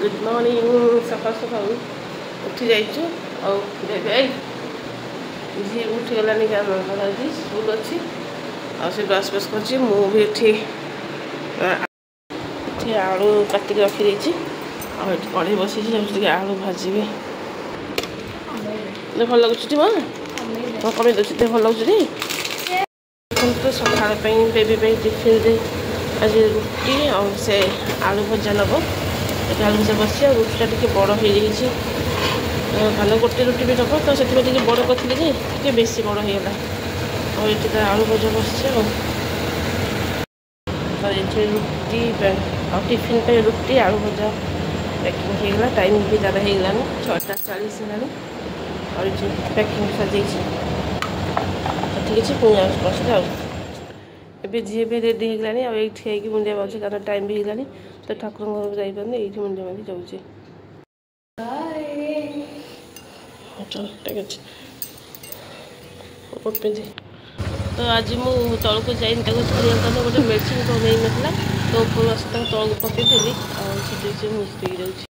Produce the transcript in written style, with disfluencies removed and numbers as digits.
good morning सकाल सकाल उठी जाइए और बेबे झी उठीगलानी स्कूल अच्छी आस ब्रश ब्रश कर मुझे आलू काटिक रखी कड़े बस आलू भाजी भल लगुच माँ कमी दे भल लगुच तो सकाल बेबी टिफिन दे आज रुटी और से आलू भजा नब आलू भजा बस रुटीटा टी बड़ हो जाने गोटे रुटी भी नब तो से बड़ करी बेसी बड़ होगा और ये तो आलू भजा बस रुटी और टिफिन पे रुटी आलू भजा पैकिंग होगा टाइम भी ज़्यादा होगलानी 6:40 है और ये पैकिंग सजे ठीक है पुणी ए झी भी रेडी होगलानी और ये मुंडिया मार्च कारण टाइम भी होगलानी तो ठाकुर घर जापारे ये मुंडिया मारी जाऊे चल ठीक अच्छे पिंधे तो आज मुझे तौक जाइन गोटे मेडिसिन कम ना तो ऊपर आस तौक पकईदेली और मुझे जाऊँ